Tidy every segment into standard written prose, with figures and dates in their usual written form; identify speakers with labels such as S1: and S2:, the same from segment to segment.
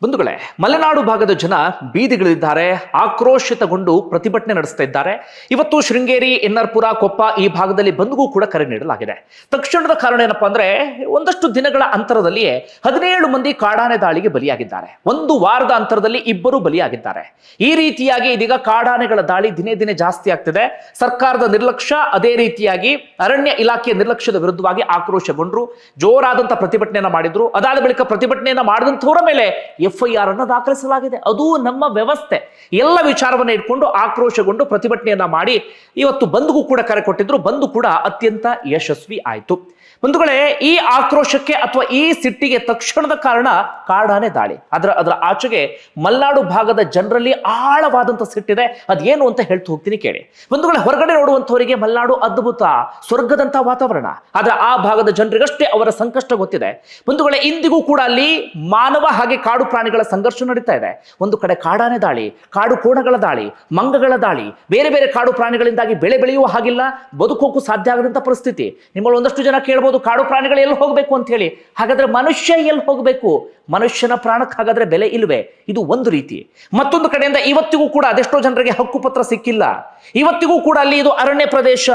S1: ಬಂಧುಗಳೇ, ಮಲೆನಾಡು ಭಾಗದ ಜನ ಬೀದಿಗಳಿದ್ದಾರೆ, ಆಕ್ರೋಶಿತಗೊಂಡು ಪ್ರತಿಭಟನೆ ನಡೆಸ್ತಾ ಇದ್ದಾರೆ. ಇವತ್ತು ಶೃಂಗೇರಿ, ಎನ್ಆರ್ಪುರ, ಕೊಪ್ಪ ಈ ಭಾಗದಲ್ಲಿ ಬಂದ್ಗೂ ಕೂಡ ಕರೆ ನೀಡಲಾಗಿದೆ. ತಕ್ಷಣದ ಕಾರಣ ಏನಪ್ಪಾ ಅಂದ್ರೆ, ಒಂದಷ್ಟು ದಿನಗಳ ಅಂತರದಲ್ಲಿಯೇ 17 ಮಂದಿ ಕಾಡಾನೆ ದಾಳಿಗೆ ಬಲಿಯಾಗಿದ್ದಾರೆ. ಒಂದು ವಾರದ ಅಂತರದಲ್ಲಿ 2 ಬಲಿಯಾಗಿದ್ದಾರೆ. ಈ ರೀತಿಯಾಗಿ ಇದೀಗ ಕಾಡಾನೆಗಳ ದಾಳಿ ದಿನೇ ದಿನೇ ಜಾಸ್ತಿ ಆಗ್ತಿದೆ. ಸರ್ಕಾರದ ನಿರ್ಲಕ್ಷ್ಯ, ಅದೇ ರೀತಿಯಾಗಿ ಅರಣ್ಯ ಇಲಾಖೆಯ ನಿರ್ಲಕ್ಷ್ಯದ ವಿರುದ್ಧವಾಗಿ ಆಕ್ರೋಶಗೊಂಡ್ರು, ಜೋರಾದಂತ ಪ್ರತಿಭಟನೆಯನ್ನ ಮಾಡಿದ್ರು. ಅದಾದ ಬಳಿಕ ಪ್ರತಿಭಟನೆಯನ್ನ ಮಾಡಿದಂಥವರ ಮೇಲೆ FIR ಅನ್ನು ದಾಖಲಿಸಲಾಗಿದೆ. ಅದು ನಮ್ಮ ವ್ಯವಸ್ಥೆ. ಎಲ್ಲ ವಿಚಾರವನ್ನ ಇಟ್ಕೊಂಡು ಆಕ್ರೋಶಗೊಂಡು ಪ್ರತಿಭಟನೆಯನ್ನ ಮಾಡಿ ಇವತ್ತು ಬಂದ್ಗೂ ಕೂಡ ಕರೆ ಕೊಟ್ಟಿದ್ರು. ಬಂದು ಕೂಡ ಅತ್ಯಂತ ಯಶಸ್ವಿ ಆಯಿತು. ಬಂಧುಗಳೇ, ಈ ಆಕ್ರೋಶಕ್ಕೆ ಅಥವಾ ಈ ಸಿಟ್ಟಿಗೆ ತಕ್ಷಣದ ಕಾರಣ ಕಾಡಾನೆ ದಾಳಿ. ಅದರ ಆಚೆಗೆ ಮಲೆನಾಡು ಭಾಗದ ಜನರಲ್ಲಿ ಆಳವಾದಂತ ಸಿಟ್ಟಿದೆ. ಅದೇನು ಅಂತ ಹೇಳ್ತು ಹೋಗ್ತೀನಿ, ಕೇಳಿ. ಬಂಧುಗಳೇ, ಹೊರಗಡೆ ನೋಡುವಂತವರಿಗೆ ಮಲೆನಾಡು ಅದ್ಭುತ, ಸ್ವರ್ಗದಂತ ವಾತಾವರಣ. ಆದ್ರೆ ಆ ಭಾಗದ ಜನರಿಗಷ್ಟೇ ಅವರ ಸಂಕಷ್ಟ ಗೊತ್ತಿದೆ. ಬಂಧುಗಳೇ, ಇಂದಿಗೂ ಕೂಡ ಅಲ್ಲಿ ಮಾನವ ಹಾಗೆ ಕಾಡು ಪ್ರಾಣಿಗಳ ಸಂಘರ್ಷ ನಡೀತಾ ಇದೆ. ಒಂದು ಕಡೆ ಕಾಡಾನೆ ದಾಳಿ, ಕಾಡು ಕೋಣಗಳ ದಾಳಿ, ಮಂಗಗಳ ದಾಳಿ, ಬೇರೆ ಬೇರೆ ಕಾಡು ಪ್ರಾಣಿಗಳಿಂದಾಗಿ ಬೆಳೆ ಬೆಳೆಯುವ ಹಾಗಿಲ್ಲ, ಬದುಕೋಕು ಸಾಧ್ಯ ಆಗದಂತ ಪರಿಸ್ಥಿತಿ. ನಿಮ್ಮಲ್ಲಿ ಒಂದಷ್ಟು ಜನ ಕೇಳಬಹುದು, ಕಾಡು ಪ್ರಾಣಿಗಳು ಎಲ್ಲಿ ಹೋಗಬೇಕು ಅಂತ ಹೇಳಿ. ಹಾಗಾದ್ರೆ ಮನುಷ್ಯ ಎಲ್ಲಿ ಹೋಗಬೇಕು? ಮನುಷ್ಯನ ಪ್ರಾಣಕ್ಕೆ ಹಾಗಾದ್ರೆ ಬೆಲೆ ಇಲ್ವೇ? ಇದು ಒಂದು ರೀತಿ. ಮತ್ತೊಂದು ಕಡೆಯಿಂದ ಇವತ್ತಿಗೂ ಕೂಡ ಅದೆಷ್ಟೋ ಜನರಿಗೆ ಹಕ್ಕುಪತ್ರ ಸಿಕ್ಕಿಲ್ಲ. ಇವತ್ತಿಗೂ ಕೂಡ ಅಲ್ಲಿ ಇದು ಅರಣ್ಯ ಪ್ರದೇಶ,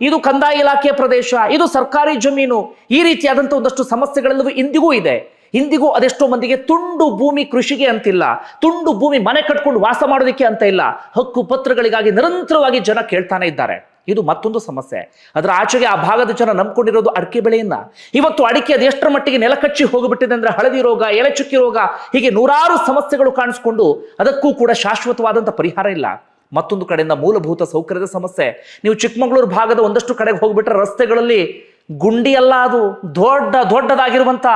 S1: ಇದು ಕಂದಾಯ ಇಲಾಖೆಯ ಪ್ರದೇಶ, ಇದು ಸರ್ಕಾರಿ ಜಮೀನು, ಈ ರೀತಿಯಾದಂತಹ ಒಂದಷ್ಟು ಸಮಸ್ಯೆಗಳೆಲ್ಲವೂ ಇಂದಿಗೂ ಇದೆ. ಇಂದಿಗೂ ಅದೆಷ್ಟೋ ಮಂದಿಗೆ ತುಂಡು ಭೂಮಿ ಕೃಷಿಗೆ ಅಂತಿಲ್ಲ, ತುಂಡು ಭೂಮಿ ಮನೆ ಕಟ್ಕೊಂಡು ವಾಸ ಮಾಡೋದಕ್ಕೆ ಅಂತ ಇಲ್ಲ. ಹಕ್ಕು ಪತ್ರಗಳಿಗಾಗಿ ನಿರಂತರವಾಗಿ ಜನ ಕೇಳ್ತಾನೆ ಇದ್ದಾರೆ. ಇದು ಮತ್ತೊಂದು ಸಮಸ್ಯೆ. ಅದರ ಆಚೆಗೆ ಆ ಭಾಗದ ಜನ ನಂಬ್ಕೊಂಡಿರೋದು ಅಡಿಕೆ ಬೆಳೆಯನ್ನ. ಇವತ್ತು ಅಡಿಕೆ ಅದೆಷ್ಟರ ಮಟ್ಟಿಗೆ ನೆಲಕಚ್ಚಿ ಹೋಗಿಬಿಟ್ಟಿದೆ ಅಂದ್ರೆ, ಹಳದಿ ರೋಗ, ಎಲೆ ಚುಕ್ಕಿ ರೋಗ, ಹೀಗೆ ನೂರಾರು ಸಮಸ್ಯೆಗಳು ಕಾಣಿಸ್ಕೊಂಡು ಅದಕ್ಕೂ ಕೂಡ ಶಾಶ್ವತವಾದಂಥ ಪರಿಹಾರ ಇಲ್ಲ. ಮತ್ತೊಂದು ಕಡೆಯಿಂದ ಮೂಲಭೂತ ಸೌಕರ್ಯದ ಸಮಸ್ಯೆ. ನೀವು ಚಿಕ್ಕಮಗಳೂರು ಭಾಗದ ಒಂದಷ್ಟು ಕಡೆಗೆ ಹೋಗ್ಬಿಟ್ರೆ ರಸ್ತೆಗಳಲ್ಲಿ ಗುಂಡಿ ಅಲ್ಲ, ಅದು ದೊಡ್ಡದಾಗಿರುವಂತ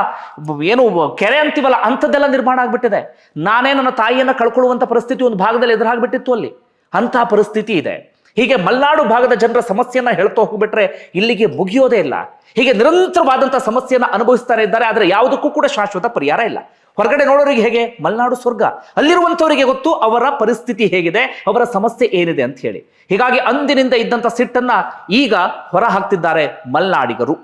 S1: ಏನು ಕೆರೆ ಅಂತೀವಲ್ಲ, ಅಂಥದ್ದೆಲ್ಲ ನಿರ್ಮಾಣ ಆಗ್ಬಿಟ್ಟಿದೆ. ನಾನೇ ನನ್ನ ತಾಯಿಯನ್ನ ಕಳ್ಕೊಳ್ಳುವಂತ ಪರಿಸ್ಥಿತಿ ಒಂದು ಭಾಗದಲ್ಲಿ ಎದುರಾಗ್ಬಿಟ್ಟಿತ್ತು. ಅಲ್ಲಿ ಅಂತಹ ಪರಿಸ್ಥಿತಿ ಇದೆ. ಹೀಗೆ ಮಲೆನಾಡು ಭಾಗದ ಜನರ ಸಮಸ್ಯೆಯನ್ನ ಹೇಳ್ತಾ ಹೋಗ್ಬಿಟ್ರೆ ಇಲ್ಲಿಗೆ ಮುಗಿಯೋದೇ ಇಲ್ಲ. ಹೀಗೆ ನಿರಂತರವಾದಂತಹ ಸಮಸ್ಯೆಯನ್ನ ಅನುಭವಿಸ್ತಾನೆ ಇದ್ದಾರೆ. ಆದ್ರೆ ಯಾವುದಕ್ಕೂ ಕೂಡ ಶಾಶ್ವತ ಪರಿಹಾರ ಇಲ್ಲ. ಹೊರಗಡೆ ನೋಡೋರಿಗೆ ಹೇಗೆ ಮಲೆನಾಡು ಸ್ವರ್ಗ, ಅಲ್ಲಿರುವಂತವರಿಗೆ ಗೊತ್ತು ಅವರ ಪರಿಸ್ಥಿತಿ ಹೇಗಿದೆ, ಅವರ ಸಮಸ್ಯೆ ಏನಿದೆ ಅಂತ ಹೇಳಿ. ಹೀಗಾಗಿ ಅಂದಿನಿಂದ ಇದ್ದಂತ ಸಿಟ್ಟನ್ನ ಈಗ ಹೊರ ಹಾಕ್ತಿದ್ದಾರೆ ಮಲೆನಾಡಿಗರು.